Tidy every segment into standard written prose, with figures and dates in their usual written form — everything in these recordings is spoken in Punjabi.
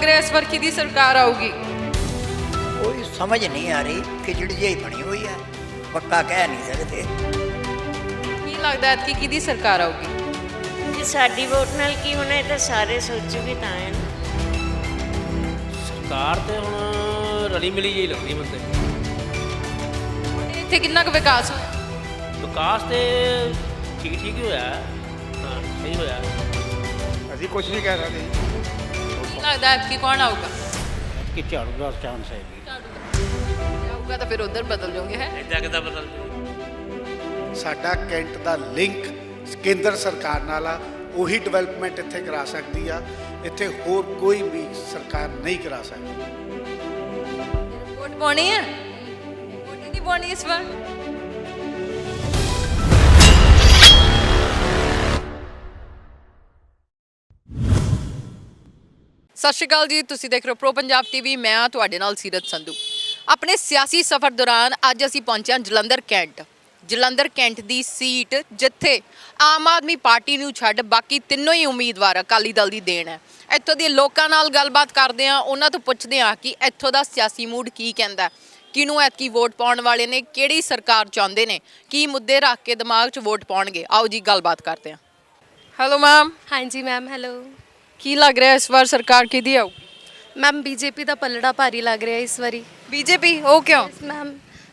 ਰਿਹਾ ਇਸ ਵਾਰ ਕਿਹਦੀ ਸਰਕਾਰ ਆਊਗੀ? कोई समझ नहीं आ रही, खिचड़ी जी बनी हुई है, पक्का कह नहीं सकते। ਕੀ ਲੱਗਦਾ ਹੈ ਕਿ ਕਿਹਦੀ ਸਰਕਾਰ ਆਊਗੀ? ਜੇ ਸਾਡੀ ਵੋਟ ਨਾਲ ਕੀ ਹੋਣਾ, ਇਹ ਤਾਂ ਸਾਰੇ ਸੋਚੂਗੇ ਤਾਂ ਹੈ ਨਾ। ਸਰਕਾਰ ਤੇ ਹੁਣ ਰਲੀ ਮਿਲੀ ਜਿਹੀ ਲੱਗਦੀ ਮੈਨੂੰ ਤੇ। ਇੱਥੇ ਕਿੰਨਾ ਕੁ ਵਿਕਾਸ ਹੋਇਆ? ਵਿਕਾਸ ਤੇ ਠੀਕ ਹੀ ਹੋਇਆ ਹੈ। ਹਾਂ ਸਹੀ ਹੋਇਆ। ਅਸੀਂ ਕੁਝ ਨਹੀਂ ਕਹਿ ਸਕਦੇ। ਕੀ ਲੱਗਦਾ ਹੈ ਕਿ ਕੌਣ ਆਊਗਾ? ਕਿ ਝਾੜੂ ਦਾ ਚਾਂਸ ਹੈ ਜੀ। ਆਊਗਾ ਤਾਂ ਫਿਰ ਉਧਰ ਬਦਲ ਜਾਓਗੇ ਹੈ। ਇੱਦਾਂ ਕਿੱਦਾਂ ਬਦਲ ਜੂ? ਸਾਡਾ ਕੈਂਟ ਦਾ ਲਿੰਕ ਕੇਂਦਰ ਸਰਕਾਰ ਨਾਲ ਆ, ਉਹੀ ਡਿਵੈਲਪਮੈਂਟ ਇੱਥੇ ਕਰਾ ਸਕਦੀ ਆ। ਇੱਥੇ ਹੋਰ ਕੋਈ ਵੀ ਸਰਕਾਰ ਨਹੀਂ ਕਰਾ ਸਕਦੀ। ਵੋਟ ਪਾਉਣੀ ਹੈ? ਵੋਟ ਹੀ ਨਹੀਂ ਪਾਉਣੀ ਇਸ ਵਾਰ। ਸਤਿ ਸ਼੍ਰੀ ਅਕਾਲ ਜੀ, ਤੁਸੀਂ ਦੇਖ ਰਹੇ ਹੋ ਪ੍ਰੋ ਪੰਜਾਬ ਟੀਵੀ। ਮੈਂ ਹਾਂ ਤੁਹਾਡੇ ਨਾਲ ਸੀਰਤ ਸੰਧੂ। ਆਪਣੇ ਸਿਆਸੀ ਸਫ਼ਰ ਦੌਰਾਨ ਅੱਜ ਅਸੀਂ ਪਹੁੰਚੇ ਹਾਂ ਜਲੰਧਰ ਕੈਂਟ ਦੀ ਸੀਟ, ਜਿੱਥੇ ਆਮ ਆਦਮੀ ਪਾਰਟੀ ਨੂੰ ਛੱਡ ਬਾਕੀ ਤਿੰਨੋਂ ਹੀ ਉਮੀਦਵਾਰ ਅਕਾਲੀ ਦਲ ਦੀ ਦੇਣ ਹੈ। ਇੱਥੋਂ ਦੇ ਲੋਕਾਂ ਨਾਲ ਗੱਲਬਾਤ ਕਰਦੇ ਹਾਂ, ਉਹਨਾਂ ਤੋਂ ਪੁੱਛਦੇ ਹਾਂ ਕਿ ਇੱਥੋਂ ਦਾ ਸਿਆਸੀ ਮੂਡ ਕੀ ਕਹਿੰਦਾ, ਕਿਹਨੂੰ ਐਤਕੀ ਵੋਟ ਪਾਉਣ ਵਾਲੇ ਨੇ, ਕਿਹੜੀ ਸਰਕਾਰ ਚਾਹੁੰਦੇ ਨੇ, ਕੀ ਮੁੱਦੇ ਰੱਖ ਕੇ ਦਿਮਾਗ 'ਚ ਵੋਟ ਪਾਉਣਗੇ। ਆਓ ਜੀ ਗੱਲਬਾਤ ਕਰਦੇ ਹਾਂ। Hello ma'am. ਹਾਂਜੀ ਮੈਮ, ਹੈਲੋ ਕੀ ਲੱਗ ਰਿਹਾ ਇਸ ਵਾਰ ਸਰਕਾਰ ਕਿਹਦੀ ਆਊ? ਮੈਮ, ਬੀਜੇਪੀ ਦਾ ਪਲੜਾ ਭਾਰੀ ਲੱਗ ਰਿਹਾ ਇਸ ਵਾਰੀ। ਬੀਜੇਪੀ? ਉਹ ਕਿਉਂ?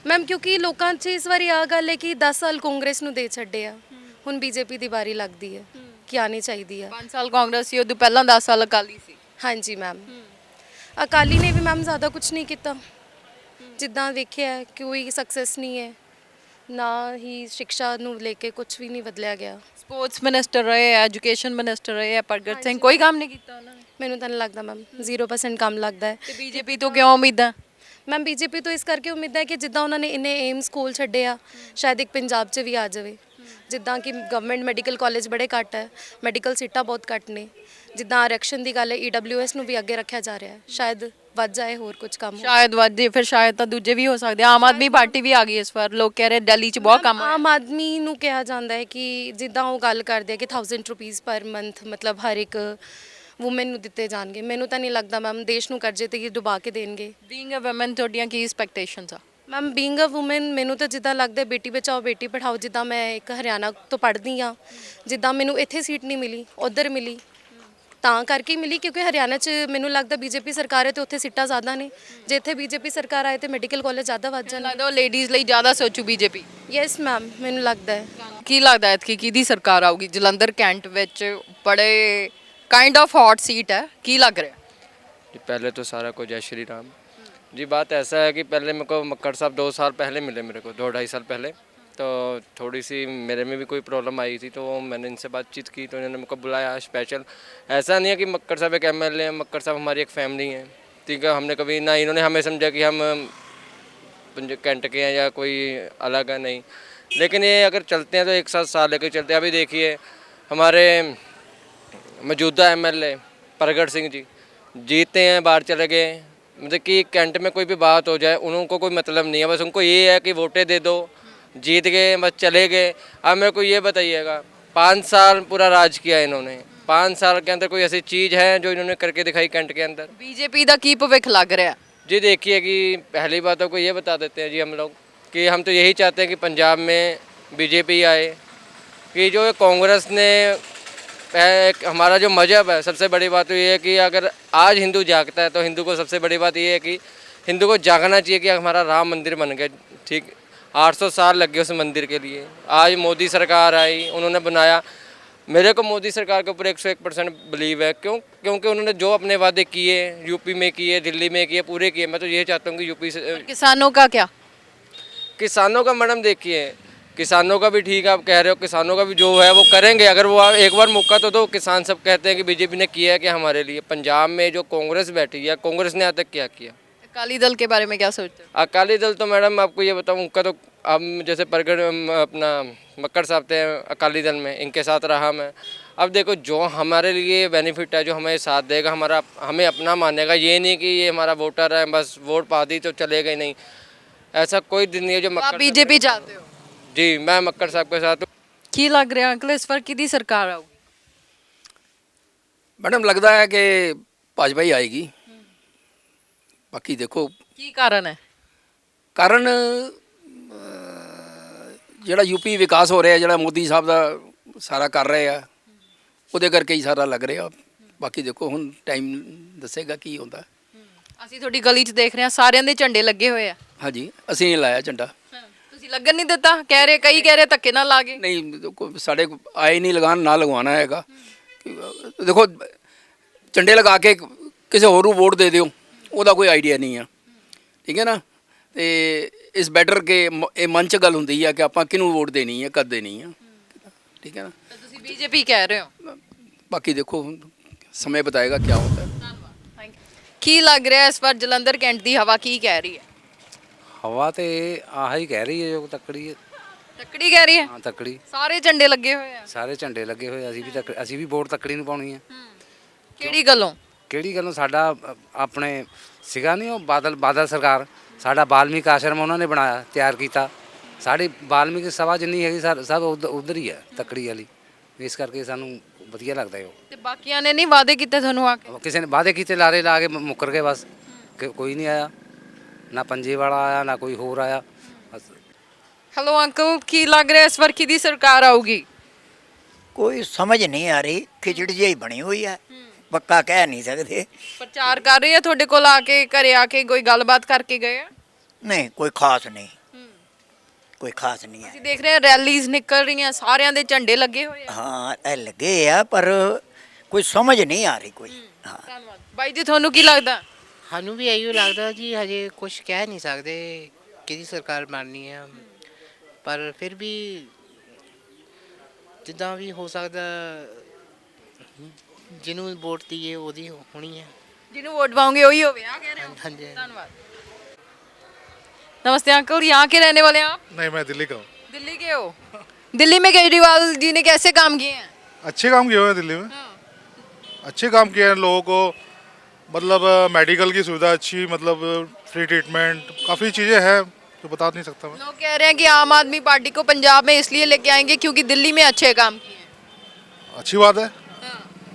ਮੈਮ ਕਿਉਂਕਿ ਲੋਕਾਂ 'ਚ ਇਸ ਵਾਰੀ ਆ ਗੱਲ ਹੈ ਕਿ 10 ਸਾਲ ਕਾਂਗਰਸ ਨੂੰ ਦੇ ਛੱਡੇ ਆ, ਹੁਣ ਬੀਜੇਪੀ ਦੀ ਵਾਰੀ ਲੱਗਦੀ ਹੈ ਕਿ ਆਉਣੀ ਚਾਹੀਦੀ ਆ। 5 ਸਾਲ ਕਾਂਗਰਸ ਸੀ, ਉਦੋਂ ਪਹਿਲਾਂ 10 ਸਾਲ ਅਕਾਲੀ ਸੀ। ਹਾਂਜੀ ਮੈਮ, ਅਕਾਲੀ ਨੇ ਵੀ ਮੈਮ ਜ਼ਿਆਦਾ ਕੁਝ ਨਹੀਂ ਕੀਤਾ। ਜਿੱਦਾਂ ਵੇਖਿਆ ਕੋਈ ਸਕਸੈਸ ਨਹੀਂ ਹੈ, ਨਾ ਹੀ ਸਿੱਖਿਆ ਨੂੰ ਲੈ ਕੇ ਕੁਝ ਵੀ ਨਹੀਂ ਬਦਲਿਆ ਗਿਆ। ਸਪੋਰਟਸ ਮਿਨਿਸਟਰ ਰਹੇ, ਐਜੂਕੇਸ਼ਨ ਮਿਨਿਸਟਰ ਰਹੇ ਪ੍ਰਗਟ ਸਿੰਘ, ਕੋਈ ਕੰਮ ਨਹੀਂ ਕੀਤਾ ਉਹਨਾਂ ਨੇ। ਮੈਨੂੰ ਤਾਂ ਨਹੀਂ ਲੱਗਦਾ ਮੈਮ, 0% ਕੰਮ ਲੱਗਦਾ ਹੈ। ਤੇ ਬੀਜੇਪੀ ਤੋਂ ਕਿਉਂ ਉਮੀਦਾਂ? ਮੈਮ ਬੀਜੇਪੀ ਤੋਂ ਇਸ ਕਰਕੇ ਉਮੀਦ ਹੈ ਕਿ ਜਿੱਦਾਂ ਉਹਨਾਂ ਨੇ ਇੰਨੇ ਏਮਸ ਸਕੂਲ ਛੱਡੇ ਆ, ਸ਼ਾਇਦ ਇੱਕ ਪੰਜਾਬ 'ਚ ਵੀ ਆ ਜਾਵੇ। ਜਿੱਦਾਂ ਕਿ ਗਵਰਨਮੈਂਟ ਮੈਡੀਕਲ ਕਾਲਜ ਬੜੇ ਘੱਟ ਹੈ, ਮੈਡੀਕਲ ਸੀਟਾਂ ਬਹੁਤ ਘੱਟ ਨੇ। ਜਿੱਦਾਂ ਆਰਕਸ਼ਣ ਦੀ ਗੱਲ ਹੈ, EWS ਨੂੰ ਵੀ ਅੱਗੇ ਰੱਖਿਆ ਜਾ ਰਿਹਾ ਹੈ, ਸ਼ਾਇਦ ਵੱਧ ਜਾਏ ਹੋਰ ਕੁਝ ਕੰਮ। ਸ਼ਾਇਦ ਵੱਧ ਜੇ, ਫਿਰ ਸ਼ਾਇਦ ਤਾਂ ਦੂਜੇ ਵੀ ਹੋ ਸਕਦੇ। ਆਮ ਆਦਮੀ ਪਾਰਟੀ ਵੀ ਆ ਗਈ ਇਸ ਵਾਰ, ਲੋਕ ਕਹਿ ਰਹੇ ਦਿੱਲੀ 'ਚ ਬਹੁਤ ਕੰਮ ਹੋਇਆ। ਆਮ ਆਦਮੀ ਨੂੰ ਕਿਹਾ ਜਾਂਦਾ ਹੈ ਕਿ ਜਿੱਦਾਂ ਉਹ ਗੱਲ ਕਰਦੇ ਆ ਕਿ 1000 ਰੁਪੀਸ ਪਰ ਮੰਥ ਮਤਲਬ ਹਰ ਇੱਕ ਵੂਮਨ ਨੂੰ ਦਿੱਤੇ ਜਾਣਗੇ। ਮੈਨੂੰ ਤਾਂ ਨਹੀਂ ਲੱਗਦਾ ਮੈਮ ਦੇਸ਼ ਨੂੰ ਕਰਜ਼ੇ ਤੇ ਡੁਬਾ ਕੇ ਦੇਣਗੇ। ਬੀਇੰਗ ਅ ਵੂਮਨ ਤੁਹਾਡੀਆਂ ਕੀ ਐਕਸਪੈਕਟੇਸ਼ਨਸ ਆ? ਮੈਮ ਬੀਇੰਗ ਅ ਵੂਮਨ ਮੈਨੂੰ ਤਾਂ ਜਿੱਦਾਂ ਲੱਗਦਾ ਬੇਟੀ ਬਚਾਓ ਬੇਟੀ ਪੜ੍ਹਾਓ। ਜਿੱਦਾਂ ਮੈਂ ਇੱਕ ਹਰਿਆਣਾ ਤੋਂ ਪੜ੍ਹਦੀ ਹਾਂ, ਜਿੱਦਾਂ ਮੈਨੂੰ ਇੱਥੇ ਸੀਟ ਨਹੀਂ ਮਿਲੀ, ਉੱਧਰ ਮਿਲੀ, ਤਾਂ ਕਰਕੇ ਮਿਲੀ ਕਿਉਂਕਿ ਹਰਿਆਣਾ 'ਚ ਮੈਨੂੰ ਲੱਗਦਾ ਬੀਜੇਪੀ ਸਰਕਾਰ ਹੈ ਤੇ ਉੱਥੇ ਸੀਟਾਂ ਜ਼ਿਆਦਾ ਨੇ। ਜੇ ਇੱਥੇ ਬੀਜੇਪੀ ਸਰਕਾਰ ਆਏ ਤੇ ਮੈਡੀਕਲ ਕਾਲਜ ਜ਼ਿਆਦਾ ਵੱਧ ਜਾਣ। ਲੱਗਦਾ ਉਹ ਲੇਡੀਜ਼ ਲਈ ਜ਼ਿਆਦਾ ਸੋਚੂ ਬੀਜੇਪੀ। ਯੈਸ ਮੈਮ, ਮੈਨੂੰ ਲੱਗਦਾ ਹੈ। ਕੀ ਲੱਗਦਾ ਹੈ ਕਿ ਕਿਹਦੀ ਸਰਕਾਰ ਆਊਗੀ? ਜਲੰਧਰ ਕੈਂਟ ਵਿੱਚ ਬੜੇ काइंड ऑफ हॉट सीट है, की लग रहा है? जी पहले तो सारा को जय श्री राम जी। बात ऐसा है कि पहले मेरे को मक्कड़ साहब 2 साल पहले मिले, मेरे को 2-2.5 साल पहले। तो थोड़ी सी मेरे में भी कोई प्रॉब्लम आई थी, तो मैंने इनसे बातचीत की, तो इन्होंने मेरे को बुलाया स्पेशल। ऐसा नहीं है कि मक्कड़ साहब एक MLA हैं, मक्कड़ साहब हमारी एक फैमिली है, ठीक है। हमने कभी ना इन्होंने हमें समझा कि हम कैंट के हैं या कोई अलग है, नहीं। लेकिन ये अगर चलते हैं तो एक साथ साल लेकर चलते हैं। अभी देखिए हमारे मौजूदा MLA प्रगट सिंह जी जीते हैं, बाहर चले गए। मतलब कि कैंट में कोई भी बात हो जाए उनको कोई मतलब नहीं है, बस उनको ये है कि वोटें दे दो, जीत गए, बस चले गए। अब मेरे को ये बताइएगा, 5 साल पूरा राज किया इन्होंने, 5 साल के अंदर कोई ऐसी चीज़ है जो इन्होंने करके दिखाई कैंट के अंदर? बीजेपी का की भविख लग रहा है? जी देखिए कि पहली बात को ये बता देते हैं जी हम लोग कि हम तो यही चाहते हैं कि पंजाब में BJP आए। कि जो कांग्रेस ने एक हमारा जो मज़हब है, सबसे बड़ी बात तो ये है कि अगर आज हिंदू जागता है तो हिंदू को सबसे बड़ी बात ये है कि हिंदू को जागना चाहिए कि हमारा राम मंदिर बन गया, ठीक। 800 साल लग गए उस मंदिर के लिए। आज मोदी सरकार आई, उन्होंने बनाया। मेरे को मोदी सरकार के ऊपर 101% बिलीव है। क्योंकि उन्होंने जो अपने वादे किए, यूपी में किए, दिल्ली में किए, पूरे किए। मैं तो ये चाहता हूँ कि यूपी से किसानों का क्या? किसानों का मैडम देखिए, किसानों का भी ठीक है, आप कह रहे हो, किसानों का भी जो है वो करेंगे। अगर वो एक बार मौका तो दो। किसान सब कहते हैं कि बीजेपी ने किया है क्या हमारे लिए? पंजाब में जो कांग्रेस बैठी है, कांग्रेस ने आज तक क्या किया? अकाली दल के बारे में क्या सोचते हो? अकाली दल तो मैडम आपको ये बताऊँ, उनका तो अब जैसे प्रगट अपना मक्कड़ साहब थे अकाली दल में, इनके साथ रहा मैं। अब देखो जो हमारे लिए बेनिफिट है, जो हमें साथ देगा, हमें अपना मानेगा। ये नहीं कि ये हमारा वोटर है, बस वोट पा दी तो चलेगा ही नहीं। ऐसा कोई दिन नहीं है जो आप बीजेपी चाहते हो? जी मैं मक्कड़ साहब के साथ हूँ। की लग रहा अंकल इस बार किहदी सरकार आऊगी? मैडम लगता है कि भाजपा ही आएगी। ਬਾਕੀ ਦੇਖੋ ਕੀ ਕਾਰਨ ਹੈ? ਕਾਰਨ ਜਿਹੜਾ ਯੂਪੀ ਵਿਕਾਸ ਹੋ ਰਿਹਾ, ਜਿਹੜਾ ਮੋਦੀ ਸਾਹਿਬ ਦਾ ਸਾਰਾ ਕਰ ਰਹੇ ਆ, ਉਹਦੇ ਕਰਕੇ ਹੀ ਸਾਰਾ ਲੱਗ ਰਿਹਾ। ਬਾਕੀ ਦੇਖੋ ਹੁਣ ਟਾਈਮ ਦੱਸੇਗਾ ਕੀ ਹੁੰਦਾ। ਅਸੀਂ ਤੁਹਾਡੀ ਗਲੀ 'ਚ ਦੇਖ ਰਹੇ ਹਾਂ ਸਾਰਿਆਂ ਦੇ ਝੰਡੇ ਲੱਗੇ ਹੋਏ ਆ। ਹਾਂਜੀ, ਅਸੀਂ ਨਹੀਂ ਲਾਇਆ ਝੰਡਾ। ਤੁਸੀਂ ਲੱਗਣ ਨਹੀਂ ਦਿੱਤਾ? ਕਹਿ ਰਹੇ, ਕਈ ਕਹਿ ਰਹੇ ਧੱਕੇ ਨਾਲ ਲਾ ਗਏ। ਨਹੀਂ, ਸਾਡੇ ਆਏ ਨਹੀਂ ਲਗਾਉਣ, ਨਾ ਲਗਵਾਉਣਾ ਹੈਗਾ। ਦੇਖੋ ਝੰਡੇ ਲਗਾ ਕੇ ਕਿਸੇ ਹੋਰ ਨੂੰ ਵੋਟ ਦੇ ਦਿਓ, ਉਹਦਾ ਕੋਈ ਆਈਡੀਆ ਨਹੀਂ ਆ, ਠੀਕ ਹੈ ਨਾ। ਤੇ ਇਸ ਬੈਟਰ ਕਿ ਇਹ ਮਨ 'ਚ ਗੱਲ ਹੁੰਦੀ ਆ ਕਿ ਆਪਾਂ ਕਿਹਨੂੰ ਵੋਟ ਦੇਣੀ ਹੈ, ਕਦ ਦੇਣੀ ਆ, ਠੀਕ ਹੈ ਨਾ। ਤੁਸੀਂ ਬੀਜੇਪੀ ਕਹਿ ਰਹੇ ਹੋ। ਬਾਕੀ ਦੇਖੋ ਸਮੇਂ ਬਤਾਏਗਾ ਕੀ ਹੁੰਦਾ ਹੈ। ਕੀ ਲੱਗ ਰਿਹਾ ਇਸ ਵਾਰ ਜਲੰਧਰ ਕੈਂਟ ਦੀ ਹਵਾ ਕੀ ਕਹਿ ਰਹੀ ਹੈ? ਹਵਾ ਤੇ ਆਹ ਹੀ ਕਹਿ ਰਹੀ ਹੈ ਜੋ ਤੱਕੜੀ ਹੈ। ਤੱਕੜੀ ਕਹਿ ਰਹੀ ਹੈ? ਹਾਂ ਤੱਕੜੀ, ਸਾਰੇ ਝੰਡੇ ਲੱਗੇ ਹੋਏ ਆ। ਸਾਰੇ ਝੰਡੇ ਲੱਗੇ ਹੋਏ, ਅਸੀਂ ਵੀ ਵੋਟ ਤੱਕੜੀ ਨੂੰ ਪਾਉਣੀ ਹੈ। ਕਿਹੜੀ ਗੱਲੋਂ? ਕਿਹੜੀ ਗੱਲੋਂ? ਸਾਡਾ ਆਪਣੇ ਸੀਗਾ ਨਹੀਂ ਉਹ ਬਾਦਲ ਸਰਕਾਰ, ਸਾਡਾ ਬਾਲਮੀਕ ਆਸ਼ਰਮ ਉਹਨਾਂ ਨੇ ਬਣਾਇਆ, ਤਿਆਰ ਕੀਤਾ। ਸਾਡੀ ਬਾਲਮੀਕ ਸਭਾ ਜਿੰਨੀ ਹੈਗੀ ਸਭ ਉਧਰ ਹੀ ਹੈ, ਤੱਕੜੀ ਵਾਲੀ। ਇਸ ਕਰਕੇ ਸਾਨੂੰ ਵਧੀਆ ਲੱਗਦਾ ਹੈ ਉਹ। ਤੇ ਬਾਕੀਆਂ ਨੇ ਨਹੀਂ ਵਾਅਦੇ ਕੀਤੇ ਤੁਹਾਨੂੰ ਆ ਕੇ? ਕਿਸੇ ਨੇ ਵਾਅਦੇ ਕੀਤੇ, ਲਾਰੇ ਲਾ ਕੇ ਮੁੱਕਰ ਗਏ ਬਸ। ਕੋਈ ਨਹੀਂ ਆਇਆ, ਨਾ ਪੰਜੇ ਵਾਲਾ ਆਇਆ, ਨਾ ਕੋਈ ਹੋਰ ਆਇਆ ਬਸ। ਹੈਲੋ ਅੰਕਲ, ਕੀ ਲੱਗ ਰਿਹਾ ਇਸ ਵਾਰ ਕਿਹਦੀ ਸਰਕਾਰ ਆਊਗੀ? ਕੋਈ ਸਮਝ ਨਹੀਂ ਆ ਰਹੀ, ਖਿਚੜ ਜਿਹੀ ਬਣੀ ਹੋਈ ਹੈ, ਪੱਕਾ ਕਹਿ ਨਹੀਂ ਸਕਦੇ। ਪ੍ਰਚਾਰ ਕਰ ਰਹੇ ਆ ਤੁਹਾਡੇ ਕੋਲ ਆ ਕੇ, ਘਰੇ ਆ ਕੇ ਕੋਈ ਗੱਲਬਾਤ ਕਰਕੇ ਗਏ ਆ? ਨਹੀਂ, ਕੋਈ ਖਾਸ ਨਹੀਂ, ਕੋਈ ਖਾਸ ਨਹੀਂ ਹੈ। ਅਸੀਂ ਦੇਖ ਰਹੇ ਹਾਂ ਰੈਲੀਜ਼ ਨਿਕਲ ਰਹੀਆਂ, ਸਾਰਿਆਂ ਦੇ ਝੰਡੇ ਲੱਗੇ ਹੋਏ ਆ। ਹਾਂ, ਇਹ ਲੱਗੇ ਆ ਪਰ ਕੋਈ ਸਮਝ ਨਹੀਂ ਆ ਰਹੀ ਕੋਈ। ਹਾਂ, ਧੰਨਵਾਦ ਬਾਈ ਜੀ, ਤੁਹਾਨੂੰ ਕੀ ਲੱਗਦਾ? ਸਾਨੂੰ ਵੀ ਇਹੀ ਲੱਗਦਾ ਜੀ, ਹਜੇ ਕੁਝ ਕਹਿ ਨਹੀਂ ਸਕਦੇ ਕਿਹਦੀ ਸਰਕਾਰ ਬਣਨੀ ਹੈ, ਪਰ ਫਿਰ ਵੀ ਜਿੱਦਾਂ ਵੀ ਹੋ ਸਕਦਾ ਜਿਹਨੂੰ ਵੋਟ ਦਈਏ ਉਹਦੀ ਹੋਣੀ ਹੈ। ਜਿਹਨੂੰ वोट पाओगे वही होवे, आ कह रहे हो? हाँ जी। धन्यवाद। नमस्ते अंकल, यहाँ के रहने वाले हैं आप? नहीं, मैं दिल्ली का हूँ। दिल्ली के हो? दिल्ली में केजरीवाल जी ने कैसे काम किए हैं? अच्छे काम किए हुए हैं दिल्ली में, अच्छे काम किए हैं। लोगों को मतलब मेडिकल की सुविधा अच्छी, मतलब फ्री ट्रीटमेंट, काफ़ी चीज़ें हैं जो बता नहीं सकता मैं। लोग कह रहे हैं कि आम आदमी पार्टी को पंजाब में इसलिए लेके आएंगे क्योंकि दिल्ली में अच्छे काम किए हैं। अच्छी बात है,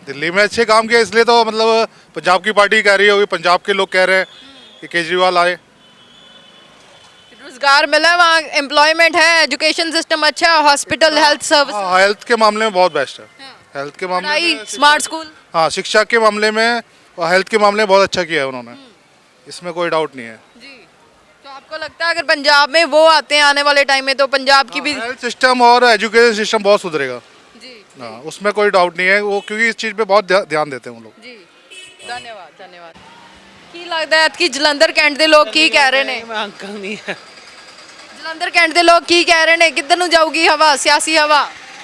दिल्ली में अच्छे काम किए इसलिए तो मतलब पंजाब की पार्टी कह रही होगी, पंजाब के लोग कह रहे हैं कि केजरीवाल आए। रोजगार मिला है वहाँ, एम्प्लॉयमेंट है, एजुकेशन सिस्टम अच्छा है, हॉस्पिटल, हेल्थ सर्विस, हाँ, हेल्थ के मामले में बहुत बेस्ट है। हेल्थ के मामले पढ़ाई, में स्मार्ट स्कूल। हाँ, शिक्षा के मामले में और हेल्थ के मामले में बहुत अच्छा किया है उन्होंने, इसमें कोई डाउट नहीं है। जी, तो आपको लगता है अगर पंजाब में वो आते हैं आने वाले टाइम में तो पंजाब की भी? हेल्थ सिस्टम और एजुकेशन सिस्टम बहुत सुधरेगा। जी हाँ, उसमें कोई डाउट नहीं है वो, क्योंकि इस चीज़ पे बहुत ध्यान देते हैं वो लोग। जी, धन्यवाद धन्यवाद। ਕੀ ਲੱਗਦਾ ਹੈ ਕਿ ਜਲੰਧਰ ਕੈਂਟ ਦੇ ਲੋਕ ਕੀ ਕਹਿ ਰਹੇ ਨੇ? ਮੈਂ ਅੰਕਲ ਨਹੀਂ ਹੈ, ਜਲੰਧਰ ਕੈਂਟ ਦੇ ਲੋਕ ਕੀ ਕਹਿ ਰਹੇ ਨੇ? ਕਿੱਧਰ ਨੂੰ ਜਾਊਗੀ ਹਵਾ, ਸਿਆਸੀ ਹਵਾ?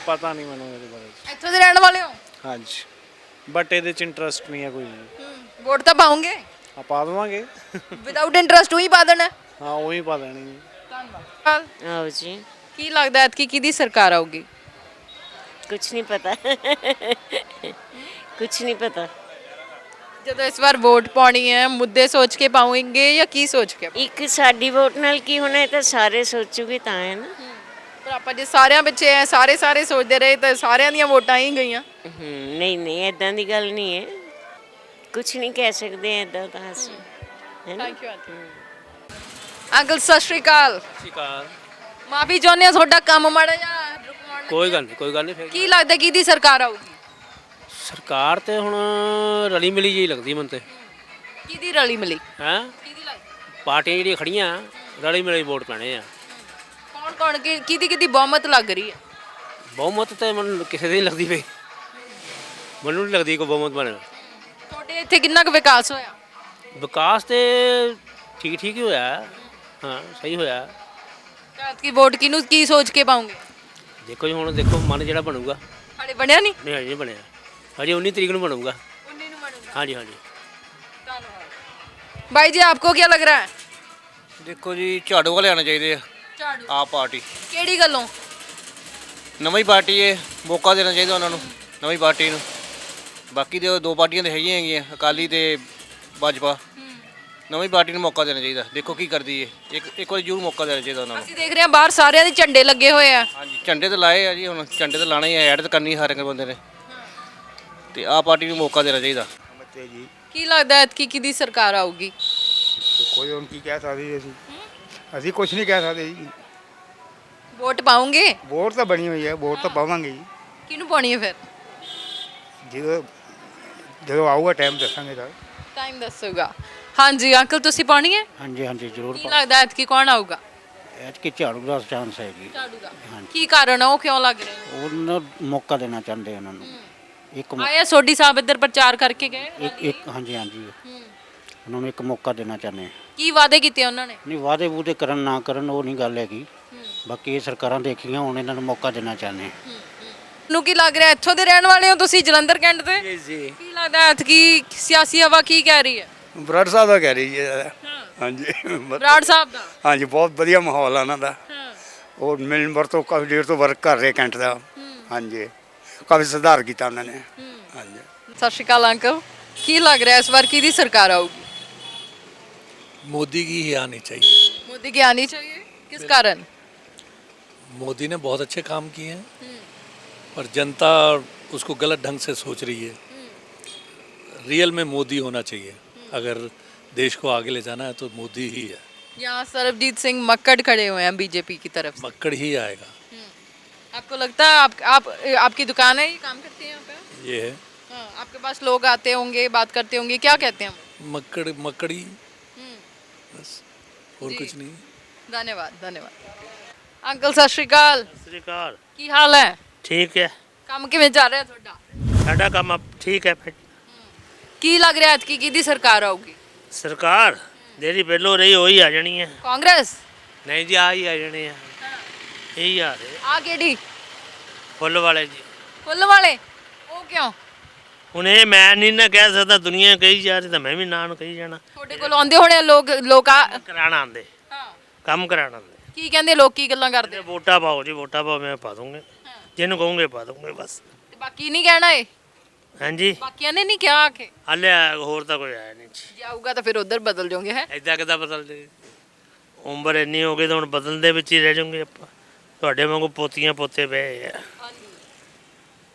ਪਤਾ ਨਹੀਂ ਮੈਨੂੰ ਇਹਦੇ ਬਾਰੇ। ਇੱਥੋਂ ਦੇ ਰਹਿਣ ਵਾਲੇ ਹੋ? ਹਾਂਜੀ, ਬਟ ਇਹਦੇ ਚ ਇੰਟਰਸਟ ਨਹੀਂ ਹੈ ਕੋਈ ਵੀ। ਵੋਟ ਤਾਂ ਪਾਉਂਗੇ? ਆ ਪਾ ਦੇਵਾਂਗੇ। ਵਿਦਆਊਟ ਇੰਟਰਸਟ ਉਹੀ ਪਾ ਦੇਣਾ? ਹਾਂ, ਉਹੀ ਪਾ ਦੇਣੀ। ਧੰਨਵਾਦ। ਆਓ ਜੀ, ਕੀ ਲੱਗਦਾ ਹੈ ਕਿ ਕਿਹਦੀ ਸਰਕਾਰ ਆਊਗੀ? ਕੁਝ ਨਹੀਂ ਪਤਾ ਕੁਝ ਨਹੀਂ ਪਤਾ। ਜਦੋਂ ਇਸ ਵਾਰ ਵੋਟ ਪਾਉਣੀ ਹੈ, ਮੁੱਦੇ ਸੋਚ ਕੇ ਪਾਉਂਗੇ ਜਾਂ ਕੀ ਸੋਚ ਕੇ? ਇੱਕ ਸਾਡੀ ਵੋਟ ਨਾਲ ਕੀ ਹੋਣਾ, ਇਹ ਤਾਂ ਸਾਰੇ ਸੋਚੂਗੇ ਤਾਂ ਹੈ ਨਾ। ਪਰ ਆਪਾਂ ਜੇ ਸਾਰਿਆਂ ਪਿੱਛੇ ਐ, ਸਾਰੇ ਸੋਚਦੇ ਰਹੇ ਤਾਂ ਸਾਰਿਆਂ ਦੀਆਂ ਵੋਟਾਂ ਹੀ ਗਈਆਂ। ਨਹੀਂ ਨਹੀਂ, ਇਦਾਂ ਦੀ ਗੱਲ ਨਹੀਂ ਹੈ, ਕੁਝ ਨਹੀਂ ਕਹਿ ਸਕਦੇ ਇਦਾਂ ਤਾਂ ਅਸੀਂ, ਹੈ ਨਾ। ਥੈਂਕ ਯੂ ਅੰਕਲ, ਸਤਿ ਸ਼੍ਰੀ ਅਕਾਲ। ਸ਼ਿਕਾਰ ਮਾਫੀ ਚਾਹੁੰਦੇ ਆ, ਤੁਹਾਡਾ ਕੰਮ ਮਾੜਾ ਜਿਹਾ ਰੁਕਵਾਉਣ ਕੋਈ ਗੱਲ ਨਹੀਂ, ਕੋਈ ਗੱਲ ਨਹੀਂ। ਫਿਰ ਕੀ ਲੱਗਦਾ ਕਿਹਦੀ ਸਰਕਾਰ ਆਊਗੀ? ਸਰਕਾਰ ਤੇ ਹੁਣ ਰਲੀ ਮਿਲੀ ਜਿਹੀ ਲੱਗਦੀ ਮੈਨੂੰ ਤੇ। ਕਿਹਦੀ ਰਲੀ ਮਿਲੀ? ਹੈ ਕਿਹਦੀ ਲੱਗਦੀ? ਪਾਰਟੀਆਂ ਜਿਹੜੀਆਂ ਖੜੀਆਂ ਰਲੀ ਮਿਲੀ ਵੋਟ ਪੈਣੇ ਆ। ਕੌਣ ਕੌਣ ਕਿਹਦੀ ਬਹੁਮਤ ਲੱਗ ਰਹੀ ਹੈ? ਬਹੁਮਤ ਤੇ ਮੈਨੂੰ ਕਿਸੇ ਦੀ ਨਹੀਂ ਲੱਗਦੀ ਪਈ, ਮੈਨੂੰ ਨਹੀਂ ਲੱਗਦੀ ਕੋਈ ਬਹੁਮਤ ਬਣੇ। ਤੁਹਾਡੇ ਇੱਥੇ ਕਿੰਨਾ ਕੁ ਵਿਕਾਸ ਹੋਇਆ? ਵਿਕਾਸ ਤੇ ਠੀਕ ਠੀਕ ਹੀ ਹੋਇਆ, ਹਾਂ ਸਹੀ ਹੋਇਆ। ਕੀ ਵੋਟ ਕਿਹਨੂੰ ਕੀ ਸੋਚ ਕੇ ਪਾਉਂਗੇ? ਦੇਖੋ ਜੀ, ਹੁਣ ਦੇਖੋ ਮਨ ਜਿਹੜਾ ਬਣੂਗਾ। ਹਾਲੇ ਬਣਿਆ ਨਹੀਂ? ਨਹੀਂ ਹਜੇ ਨਹੀਂ ਬਣਿਆ, ਹਜੇ 19 ਤਰੀਕ ਨੂੰ ਬਣੂਗਾ। 19 ਨੂੰ ਬਣੂਗਾ। ਹਾਂਜੀ ਹਾਂਜੀ। ਧੰਨਵਾਦ। ਭਾਈ ਜੀ, ਆਪਕੋ ਕੀ ਲੱਗ ਰਿਹਾ ਹੈ? ਦੇਖੋ ਜੀ, ਝਾੜੂ ਵਾਲੇ ਆਉਣੇ ਚਾਹੀਦੇ ਆ, ਝਾੜੂ। ਆਪ ਪਾਰਟੀ। ਕਿਹੜੀ ਗੱਲੋਂ? ਨਵੀਂ ਪਾਰਟੀ ਹੈ, ਮੌਕਾ ਦੇਣਾ ਚਾਹੀਦਾ ਉਹਨਾਂ ਨੂੰ, ਨਵੀਂ ਪਾਰਟੀ ਨੂੰ। ਬਾਕੀ ਦੇ ਦੋ ਪਾਰਟੀਆਂ ਤਾਂ ਹੈਗੀਆਂ ਹੈਗੀਆਂ, ਅਕਾਲੀ ਤੇ ਭਾਜਪਾ। ਨਵੀਂ ਪਾਰਟੀ ਨੂੰ ਮੌਕਾ ਦੇਣਾ ਚਾਹੀਦਾ, ਦੇਖੋ ਕੀ ਕਰਦੀ ਹੈ। ਇੱਕ ਵਾਰੀ ਜ਼ਰੂਰ ਮੌਕਾ ਦੇਣਾ ਚਾਹੀਦਾ ਉਹਨਾਂ ਨੂੰ। ਅਸੀਂ ਦੇਖ ਰਹੇ ਹਾਂ ਬਾਹਰ ਸਾਰਿਆਂ ਦੇ ਝੰਡੇ ਲੱਗੇ ਹੋਏ ਆ। ਹਾਂਜੀ, ਝੰਡੇ ਤਾਂ ਲਾਏ ਆ ਜੀ, ਹੁਣ ਝੰਡੇ ਤਾਂ ਲਾਣੇ ਹੀ ਆ, ਐਡ ਤਾਂ ਕਰਨੀ ਹਰ ਇੱਕ ਬੰਦੇ ਨੇ, ਤੇ ਆਹ ਪਾਰਟੀ ਨੂੰ ਮੌਕਾ ਦੇਣਾ ਚਾਹੀਦਾ। ਕੀ ਲੱਗਦਾ ਹੈ ਕਿ ਕਿਹਦੀ ਸਰਕਾਰ ਆਊਗੀ? ਕੋਈ ਹੁਣ ਕੀ ਕਹਿ ਸਕਦੇ ਜੀ ਅਸੀਂ ਕੁਝ ਨਹੀਂ ਕਹਿ ਸਕਦੇ ਜੀ। ਵੋਟ ਪਾਉਂਗੇ? ਵੋਟ ਤਾਂ ਬਣੀ ਹੋਈ ਹੈ, ਵੋਟ ਤਾਂ ਪਾਵਾਂਗੇ ਜੀ। ਕਿਹਨੂੰ ਪਾਉਣੀ ਹੈ ਫਿਰ? ਜਦੋਂ ਜਦੋਂ ਆਊਗਾ ਟਾਈਮ ਦੱਸਾਂਗੇ ਤਾਂ। ਟਾਈਮ ਦੱਸੂਗਾ। ਹਾਂਜੀ ਅੰਕਲ, ਤੁਸੀਂ ਪਾਉਣੀ ਹੈ? ਹਾਂਜੀ ਹਾਂਜੀ ਜ਼ਰੂਰ ਕੀ ਲੱਗਦਾ ਐਤਕੀ ਕੌਣ ਆਊਗਾ? ਐਤਕੀ ਝਾੜੂ ਦਾ ਚਾਂਸ ਹੈ ਜੀ। ਝਾੜੂ ਦਾ। ਕੀ ਕਾਰਨ ਆ, ਉਹ ਕਿਉਂ ਲੱਗ ਰਿਹਾ? ਉਹਨਾਂ ਮੌਕਾ ਦੇਣਾ ਚਾਹੁੰਦੇ ਉਹਨਾਂ ਨੂੰ। ਇੱਕ ਆਇਆ ਸੋਢੀ ਸਾਹਿਬ ਇੱਧਰ ਪ੍ਰਚਾਰ ਕਰਕੇ ਗਏ? ਇੱਕ ਹਾਂਜੀ ਹਾਂਜੀ ਉਹਨਾਂ ਨੂੰ ਇੱਕ ਮੌਕਾ ਦੇਣਾ ਚਾਹੁੰਦੇ ਆ। ਕੀ ਵਾਅਦੇ ਕੀਤੇ ਉਹਨਾਂ ਨੇ? ਨਹੀਂ ਵਾਅਦੇ ਵੂਦੇ ਕਰਨ ਨਾ ਕਰਨ ਉਹ ਨਹੀਂ ਗੱਲ ਹੈਗੀ, ਬਾਕੀ ਇਹ ਸਰਕਾਰਾਂ ਦੇਖੀਆਂ, ਹੁਣ ਇਹਨਾਂ ਨੂੰ ਮੌਕਾ ਦੇਣਾ ਚਾਹੁੰਦੇ ਆ। ਨੂੰ ਕੀ ਲੱਗ ਰਿਹਾ, ਇੱਥੋਂ ਦੇ ਰਹਿਣ ਵਾਲੇ ਹੋ ਤੁਸੀਂ, ਜਲੰਧਰ ਕੈਂਟ ਦੇ? ਜੀ ਜੀ। ਕੀ ਲੱਗਦਾ ਐਤਕੀ ਸਿਆਸੀ ਹਵਾ ਕੀ ਕਹਿ ਰਹੀ ਹੈ? ਬਰਾੜ ਸਾਹਿਬ ਦਾ ਕਹਿ ਰਹੀ ਹੈ। ਹਾਂਜੀ ਬਰਾੜ ਸਾਹਿਬ ਦਾ? ਹਾਂਜੀ ਬਹੁਤ ਵਧੀਆ ਮਾਹੌਲ ਆ ਉਹਨਾਂ ਦਾ। ਉਹ ਮਿਲਨਵਰ ਤੋਂ ਕਾਫੀ ਦੇਰ ਤੋਂ ਵਰਕ ਕਰ ਰਹੇ ਕੈਂਟ ਦਾ। ਹਾਂਜੀ ਕਾਫੀ ਸੁਧਾਰ ਕੀਤਾ ਉਹਨਾਂ ਨੇ। ਹਾਂਜੀ ਸਤਿ ਸ਼੍ਰੀ ਅਕਾਲ ਅੰਕਲ, ਕੀ ਲੱਗ ਰਿਹਾ ਇਸ ਵਾਰ ਕਿਹਦੀ ਸਰਕਾਰ ਆਊਗੀ? मोदी की ही आनी चाहिए। मोदी की आनी चाहिए, किस कारण? मोदी ने बहुत अच्छे काम किए हैं, पर जनता उसको गलत ढंग से सोच रही है। रियल में मोदी होना चाहिए, अगर देश को आगे ले जाना है तो मोदी ही है। यहाँ सरबजीत सिंह मक्कड़ खड़े हुए हैं बीजेपी की तरफ से। मक्कड़ ही आएगा। आपको लगता है आपकी दुकान है, ये काम करती है यहाँ पे? ये है। हाँ, आपके पास लोग आते होंगे, बात करते होंगे, क्या कहते हैं? मक्कड़ी बस, और कुछ नहीं। धन्यवाद धन्यवाद। अंकल सत श्री अकाल। ਸਤਿ ਸ੍ਰੀ ਅਕਾਲ। ਕੀ ਹਾਲ ਹੈ? ਠੀਕ ਹੈ। ਕੰਮ ਕਿਵੇਂ ਚੱਲ ਰਿਹਾ ਤੁਹਾਡਾ? ਸਾਡਾ ਕੰਮ ਠੀਕ ਹੈ। ਫਿਰ ਕੀ ਲੱਗ ਰਿਹਾ ਐਤਕੀ ਕਿਹਦੀ ਸਰਕਾਰ ਆਊਗੀ? ਸਰਕਾਰ ਜਿਹੜੀ ਪਹਿਲੋਂ ਰਹੀ ਉਹੀ ਆ ਜਾਣੀ ਹੈ। ਕਾਂਗਰਸ? ਨਹੀਂ ਜੀ, ਆ ਹੀ ਆ ਜਾਣੇ ਆ। ਇਹੀ ਆ ਰਹੇ ਆ ਕਿਹੜੀ? ਫੁੱਲ ਵਾਲੇ ਜੀ। ਫੁੱਲ ਵਾਲੇ? ਉਹ ਕਿਉਂ? ਹੁਣ ਇਹ ਮੈਂ ਨਹੀਂ ਨਾ ਕਹਿ ਸਕਦਾ, ਦੁਨੀਆ ਕਹੀ ਜਾ ਰਹੀ ਤਾਂ ਮੈਂ ਵੀ ਨਾਂ ਨੂੰ ਕਹੀ ਜਾਣਾ। ਤੁਹਾਡੇ ਕੋਲ ਆਉਂਦੇ ਹੋਣੇ ਲੋਕ ਕਰਾਣਾ ਆਉਂਦੇ, ਕੰਮ ਕਰਾਣਾ ਆਉਂਦੇ। ਕੀ ਕਹਿੰਦੇ ਲੋਕ, ਕੀ ਗੱਲਾਂ ਕਰਦੇ? ਵੋਟਾਂ ਪਾਓ ਜੀ, ਵੋਟਾਂ ਪਾਓ, ਮੈਂ ਪਾ ਦੂੰਗੇ ਜਿਹਨੂੰ ਕਹੋਗੇ ਪਾ ਦੂੰਗੇ ਬਸ। ਤੇ ਬਾਕੀ ਨਹੀਂ ਕਹਿਣਾ ਏ? ਹਾਂਜੀ ਬਾਕੀਆਂ ਨੇ ਨਹੀਂ ਕਿਹਾ ਆਖੇ? ਹਾਲੇ ਹੋਰ ਤਾਂ ਕੋਈ ਆਇਆ ਨਹੀਂ ਜੀ। ਜੇ ਆਊਗਾ ਤਾਂ ਫਿਰ ਉਧਰ ਬਦਲ ਜਾਓਗੇ ਹੈ? ਐਦਾਂ ਕਿੱਦਾਂ ਬਦਲ ਜੇ? ਉਮਰ ਇੰਨੀ ਹੋ ਗਈ ਤਾਂ ਹੁਣ ਬਦਲਣ ਦੇ ਵਿੱਚ ਹੀ ਰਹਿ ਜਾਵਾਂਗੇ ਆਪਾਂ। ਤੁਹਾਡੇ ਵਾਂਗੂ ਪੋਤੀਆਂ ਪੋਤੇ ਪਏ ਆ।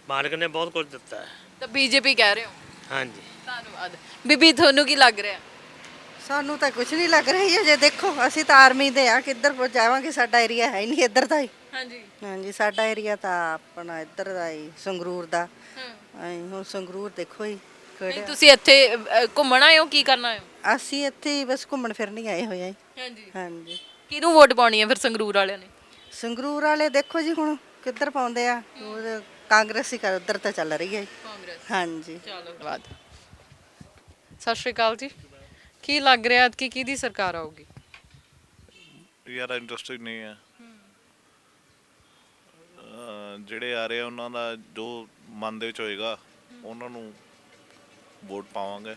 ਮਾਲਕ ਨੇ ਬਹੁਤ ਕੁਝ ਦਿੱਤਾ ਹੈ। ਤਾਂ ਬੀਜੇਪੀ ਕਹਿ ਰਹੇ ਹੋ? ਹਾਂਜੀ ਧੰਨਵਾਦ। ਬੀਬੀ ਤੁਹਾਨੂੰ ਕੀ ਲੱਗ ਰਿਹਾ? ਸਾਨੂੰ ਤਾਂ ਕੁਝ ਨਹੀਂ ਲੱਗ ਰਹੀ ਹੈ। ਜੇ ਦੇਖੋ ਅਸੀਂ ਤਾਂ ਆਰਮੀ ਦੇ ਆ, ਕਿੱਧਰ ਪਹੁੰਚਾਵਾਂਗੇ? ਸਾਡਾ ਏਰੀਆ ਹੈ ਹੀ ਨਹੀਂ ਇੱਧਰ ਦਾ ਹੀ। ਹਾਂਜੀ ਹਾਂਜੀ ਸਾਡਾ ਏਰੀਆ ਤਾਂ ਆਪਣਾ ਇੱਧਰ ਦਾ ਹੀ, ਸੰਗਰੂਰ ਦਾ। ਹੁਣ ਸੰਗਰੂਰ ਦੇਖੋ ਹੀ ਨਹੀਂ, ਤੁਸੀਂ ਇੱਥੇ ਘੁੰਮਣ ਆਏ ਹੋ, ਕੀ ਕਰਨਾ ਆਏ ਹੋ? ਅਸੀਂ ਇੱਥੇ ਹੀ ਬਸ ਘੁੰਮਣ ਫਿਰਨ ਹੀ ਆਏ ਹੋਏ ਆ। ਹਾਂਜੀ ਹਾਂਜੀ ਕਿਹਨੂੰ ਵੋਟ ਪਾਉਣੀ ਹੈ ਫਿਰ ਸੰਗਰੂਰ ਵਾਲਿਆਂ ਨੇ? ਸੰਗਰੂਰ ਵਾਲੇ ਦੇਖੋ ਜੀ ਹੁਣ ਕਿੱਧਰ ਪਾਉਂਦੇ ਆ। ਉਹ ਕਾਂਗਰਸ ਹੀ ਉੱਧਰ ਤਾਂ ਚੱਲ ਰਹੀ ਹੈ ਕਾਂਗਰਸ। ਹਾਂਜੀ ਚਲੋ ਧੰਨਵਾਦ। ਸਤਿ ਸ਼੍ਰੀ ਅਕਾਲ ਜੀ, ਕੀ ਲੱਗ ਰਿਹਾ ਕਿ ਕਿਹਦੀ ਸਰਕਾਰ ਆਊਗੀ? ਯਾਰ ਇੰਟਰਸਟਿੰਗ ਨਹੀਂ ਹੈ। ਜਿਹੜੇ ਆ ਰਹੇ ਆ ਉਹਨਾਂ ਦਾ ਜੋ ਮਨ ਦੇ ਵਿੱਚ ਹੋਏਗਾ ਉਹਨਾਂ ਨੂੰ ਵੋਟ ਪਾਵਾਂਗੇ।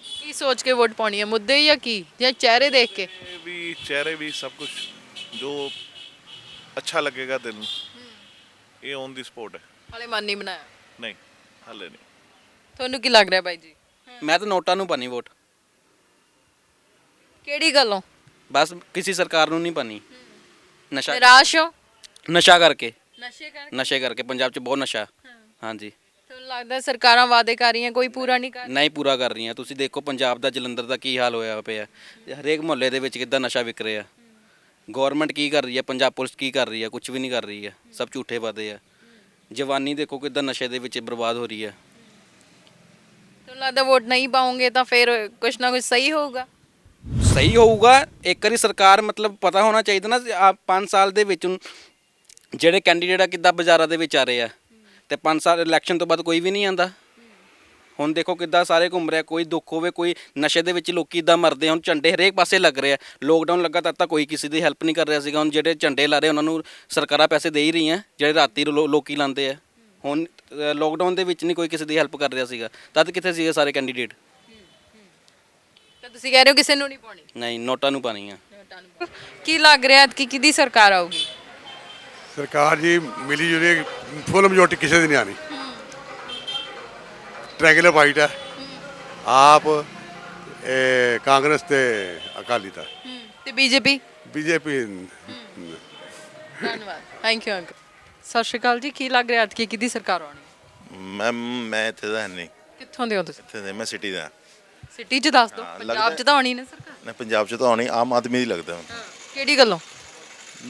ਕੀ ਸੋਚ ਕੇ ਵੋਟ ਪਾਉਣੀ ਹੈ, ਮੁੱਦੇ ਜਾਂ ਕੀ, ਜਾਂ ਚਿਹਰੇ ਦੇਖ ਕੇ? ਵੀ ਚਿਹਰੇ ਵੀ ਸਭ ਕੁਝ ਜੋ ਅੱਛਾ ਲੱਗੇਗਾ ਦਿਲ ਨੂੰ, ਇਹ ਔਨ ਦੀ ਸਪੋਰਟ ਹੈ। ਹਾਲੇ ਮਨ ਨਹੀਂ ਬਣਾਇਆ? ਨਹੀਂ ਹਾਲੇ ਨਹੀਂ। ਤੁਹਾਨੂੰ ਕੀ ਲੱਗ ਰਿਹਾ ਬਾਈ ਜੀ? ਮੈਂ ਤਾਂ ਨੋਟਾਂ ਨੂੰ ਪਾਣੀ ਵੋਟ। ਕਿਹੜੀ ਗੱਲੋਂ? ਬਸ ਕਿਸੇ ਸਰਕਾਰ ਨੂੰ ਨਹੀਂ ਪਾਣੀ। ਨਸ਼ਾ ਨਿਰਾਸ਼ ਹੋ? ਨਸ਼ਾ ਕਰਕੇ। ਨਸ਼ੇ ਕਰਕੇ ਪੰਜਾਬ 'ਚ ਬਹੁਤ ਨਸ਼ਾ। ਹਾਂਜੀ ਤੁਹਾਨੂੰ ਲੱਗਦਾ ਸਰਕਾਰਾਂ ਵਾਅਦੇ ਕਰ ਰਹੀਆਂ, ਕੋਈ ਪੂਰਾ ਨਹੀਂ ਕਰ? ਨਹੀਂ ਪੂਰਾ ਕਰ ਰਹੀਆਂ। ਤੁਸੀਂ ਦੇਖੋ ਪੰਜਾਬ ਦਾ, ਜਲੰਧਰ ਦਾ ਕੀ ਹਾਲ ਹੋਇਆ ਪਿਆ। ਹਰੇਕ ਮੁਹੱਲੇ ਦੇ ਵਿੱਚ ਕਿੱਦਾਂ ਨਸ਼ਾ ਵਿਕ ਰਿਹਾ। ਗਵਰਨਮੈਂਟ ਕੀ ਕਰ ਰਹੀ ਹੈ, ਪੰਜਾਬ ਪੁਲਿਸ ਕੀ ਕਰ ਰਹੀ ਹੈ? ਕੁਝ ਵੀ ਨਹੀਂ ਕਰ ਰਹੀ ਹੈ। ਸਭ ਝੂਠੇ ਵਾਅਦੇ ਆ। ਜਵਾਨੀ ਦੇਖੋ ਕਿੱਦਾਂ ਨਸ਼ੇ ਦੇ ਵਿੱਚ ਬਰਬਾਦ ਹੋ ਰਹੀ ਹੈ। ਤੁਹਾਨੂੰ ਲੱਗਦਾ ਵੋਟ ਨਹੀਂ ਪਾਉਂਗੇ ਤਾਂ ਫਿਰ ਕੁਝ ਨਾ ਕੁਝ ਸਹੀ ਹੋਊਗਾ? ਸਹੀ ਹੋਊਗਾ। ਇੱਕ ਵਾਰੀ ਸਰਕਾਰ ਮਤਲਬ ਪਤਾ ਹੋਣਾ ਚਾਹੀਦਾ ਨਾ, 5 ਸਾਲ ਦੇ ਵਿੱਚ ਜਿਹੜੇ ਕੈਂਡੀਡੇਟ ਆ ਕਿੱਦਾਂ ਬਾਜ਼ਾਰਾਂ ਦੇ ਵਿੱਚ ਆ ਰਹੇ ਆ, ਤੇ 5 ਸਾਲ ਇਲੈਕਸ਼ਨ ਤੋਂ ਬਾਅਦ ਕੋਈ ਵੀ ਨਹੀਂ ਆਂਦਾ। ਹੁਣ ਦੇਖੋ ਕਿੱਦਾਂ ਸਾਰੇ ਘੁੰਮ ਰਿਹਾ। ਕੋਈ ਦੁੱਖ ਹੋਵੇ, ਕੋਈ ਨਸ਼ੇ ਦੇ ਵਿੱਚ ਲੋਕੀ ਇੱਦਾਂ ਮਰਦੇ। ਹੁਣ ਝੰਡੇ ਹਰੇਕ ਪਾਸੇ ਲੱਗ ਰਹੇ ਆ। ਲੋਕਡਾਊਨ ਲੱਗਾ ਤਾਂ ਕੋਈ ਕਿਸੇ ਦੀ ਹੈਲਪ ਨਹੀਂ ਕਰ ਰਿਹਾ ਸੀਗਾ। ਹੁਣ ਜਿਹੜੇ ਝੰਡੇ ਲਾ ਰਹੇ ਉਹਨਾਂ ਨੂੰ ਸਰਕਾਰਾਂ ਪੈਸੇ ਦੇ ਹੀ ਰਹੀਆਂ, ਜਿਹੜੇ ਰਾਤੀ ਲੋਕੀ ਲਾਉਂਦੇ ਆ। ਹੁਣ ਲੋਕਡਾਊਨ ਦੇ ਵਿੱਚ ਨਹੀਂ ਕੋਈ ਕਿਸੇ ਦੀ ਹੈਲਪ ਕਰ ਰਿਹਾ ਸੀਗਾ, ਤਦ ਕਿੱਥੇ ਸੀਗੇ ਸਾਰੇ ਕੈਂਡੀਡੇਟ? ਤਾਂ ਤੁਸੀਂ ਕਹਿ ਰਹੇ ਹੋ ਕਿਸੇ ਨੂੰ ਨਹੀਂ ਪਾਉਣੀ? ਨਹੀਂ, ਨੋਟਾਂ ਨੂੰ ਪਾਣੀ ਆ। ਕੀ ਲੱਗ ਰਿਹਾ ਕਿ ਕਿਹਦੀ ਸਰਕਾਰ ਆਊਗੀ? ਸਰਕਾਰ ਜੀ ਮਿਲੀ ਜੁਲੀ ਫੁੱਲ ਮੈਜੋਰਟੀ ਕਿਸੇ ਦੀ ਨਹੀਂ ਆਣੀ। ਟ੍ਰਾਇੰਗੂਲਰ ਫਾਈਟ ਹੈ। ਆਪ ਕਾਂਗਰਸ ਤੇ ਅਕਾਲੀ ਦਾ ਤੇ ਬੀਜੇਪੀ। ਧੰਨਵਾਦ, ਥੈਂਕ ਯੂ ਅੰਕਲ। ਸਤਿ ਸ਼੍ਰੀ ਅਕਾਲ ਜੀ, ਕੀ ਲੱਗ ਰਿਹਾ ਕਿ ਕਿਹਦੀ ਸਰਕਾਰ ਆਉਣੀ? ਮੈਂ ਇੱਥੇ ਦਾ ਨਹੀਂ। ਕਿੱਥੋਂ ਦੇ ਹੋ ਤੁਸੀਂ? ਇੱਥੇ ਦੇ ਮੈਂ ਸਿਟੀ ਦਾ। ਸਿਟੀ 'ਚ ਦੱਸ ਦਿਓ, ਹਾਂ, ਪੰਜਾਬ ਲੱਗਦਾ 'ਚ ਤਾਂ ਆਉਣੀ ਨਾ ਸਰਕਾਰ। ਨਹੀਂ ਪੰਜਾਬ 'ਚ ਤਾਂ ਆਉਣੀ ਆਮ ਆਦਮੀ ਦੀ ਲੱਗਦਾ ਕਿਹੜੀ ਗੱਲੋਂ?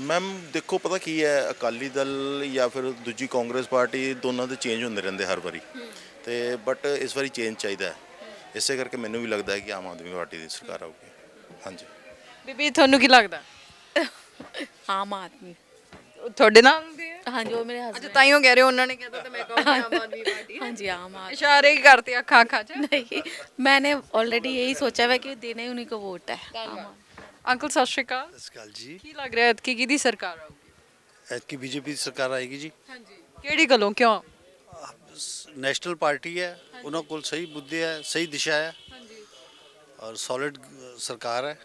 ਮੈਮ ਦੇਖੋ ਪਤਾ ਕੀ ਹੈ, ਅਕਾਲੀ ਦਲ ਜਾਂ ਫਿਰ ਦੂਜੀ ਕਾਂਗਰਸ ਪਾਰਟੀ ਦੋਨਾਂ ਦੇ ਚੇਂਜ ਹੁੰਦੇ ਰਹਿੰਦੇ ਹਰ ਵਾਰੀ, ਤੇ ਬਟ ਇਸ ਵਾਰੀ ਚੇਂਜ ਚਾਹੀਦਾ ਹੈ, ਇਸੇ ਕਰਕੇ ਮੈਨੂੰ ਵੀ ਲੱਗਦਾ ਹੈ ਕਿ ਆਮ ਆਦਮੀ ਪਾਰਟੀ ਦੀ ਸਰਕਾਰ ਆਊਗੀ। ਹਾਂਜੀ ਬੀਬੀ ਤੁਹਾਨੂੰ ਕੀ ਲੱਗਦਾ? ਆਮ ਆਦਮੀ ਤੁਹਾਡੇ ਨਾਲ ਦੇ ਹੈ? ਹਾਂਜੀ ਉਹ ਮੇਰੇ ਅੱਛਾ ਹਸਬੰਦ ਤਾਈਓ ਕਹਿ ਰਹੇ ਹੋ, ਉਹਨਾਂ ਨੇ ਕਹਿਤਾ ਤਾਂ ਮੈਂ ਕਹੂੰਗੀ ਆਮ ਆਦਮੀ ਪਾर्टी। ਹਾਂਜੀ आम आदमी इशारे ही करते ਅੱਖਾਂ ਅੱਖਾਂ 'ਚ। नहीं मैंने ऑलरेडी यही सोचा हुआ कि देना ही उन्हीं को वोट है ਅੰਕਲ ਸਤਿ ਸ਼੍ਰੀ ਅਕਾਲ। ਸਤਿ ਸ਼੍ਰੀ ਅਕਾਲ ਜੀ। ਕੀ ਲੱਗ ਰਿਹਾ ਹੈ ਕਿ ਕਿਹਦੀ ਸਰਕਾਰ ਆਊਗੀ? ਐਤਕੀ ਬੀਜੇਪੀ ਦੀ ਸਰਕਾਰ ਆਏਗੀ ਜੀ। ਹਾਂਜੀ ਕਿਹੜੀ ਗੱਲੋਂ, ਕਿਉਂ? ਨੈਸ਼ਨਲ ਪਾਰਟੀ ਹੈ, ਉਹਨਾਂ ਕੋਲ ਸਹੀ ਮੁੱਦੇ ਹੈ, ਸਹੀ ਦਿਸ਼ਾ ਹੈ ਔਰ ਸੋਲਿਡ ਸਰਕਾਰ ਹੈ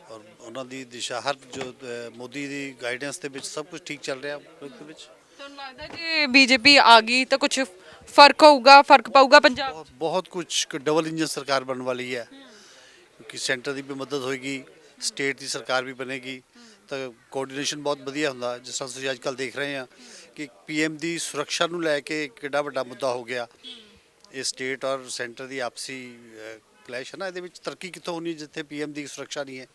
ਔਰ ਉਹਨਾਂ ਦੀ ਦਿਸ਼ਾ ਹਰ ਜੋ ਮੋਦੀ ਦੀ ਗਾਈਡੈਂਸ ਦੇ ਵਿੱਚ ਸਭ ਕੁਝ ਠੀਕ ਚੱਲ ਰਿਹਾ ਮੁਲਕ ਦੇ ਵਿੱਚ। ਤੁਹਾਨੂੰ ਲੱਗਦਾ ਜੇ ਬੀਜੇਪੀ ਆ ਗਈ ਤਾਂ ਕੁਝ ਫਰਕ ਹੋਊਗਾ, ਫਰਕ ਪਊਗਾ ਪੰਜਾਬ 'ਚ? ਬਹੁਤ ਕੁਝ ਡਬਲ ਇੰਜਨ ਸਰਕਾਰ ਬਣਨ ਵਾਲੀ ਹੈ ਕਿਉਂਕਿ ਸੈਂਟਰ ਦੀ ਵੀ ਮਦਦ ਹੋਏਗੀ, ਸਟੇਟ ਦੀ ਸਰਕਾਰ ਵੀ ਬਣੇਗੀ ਤਾਂ ਕੋਆਰਡੀਨੇਸ਼ਨ ਬਹੁਤ ਵਧੀਆ ਹੁੰਦਾ। ਜਿਸ ਤਰ੍ਹਾਂ ਤੁਸੀਂ ਅੱਜ ਕੱਲ੍ਹ ਦੇਖ ਰਹੇ ਹਾਂ ਕਿ ਪੀਐਮ ਦੀ ਸੁਰੱਖਿਆ ਨੂੰ ਲੈ ਕੇ ਕਿੱਡਾ ਵੱਡਾ ਮੁੱਦਾ ਹੋ ਗਿਆ। ਇਹ ਸਟੇਟ ਔਰ ਸੈਂਟਰ ਦੀ ਆਪਸੀ ਕਲੈਸ਼ ਹੈ ਨਾ, ਇਹਦੇ ਵਿੱਚ ਤਰੱਕੀ ਕਿੱਥੋਂ ਹੋਣੀ ਜਿੱਥੇ ਪੀਐਮ ਦੀ ਸੁਰੱਖਿਆ ਨਹੀਂ ਹੈ,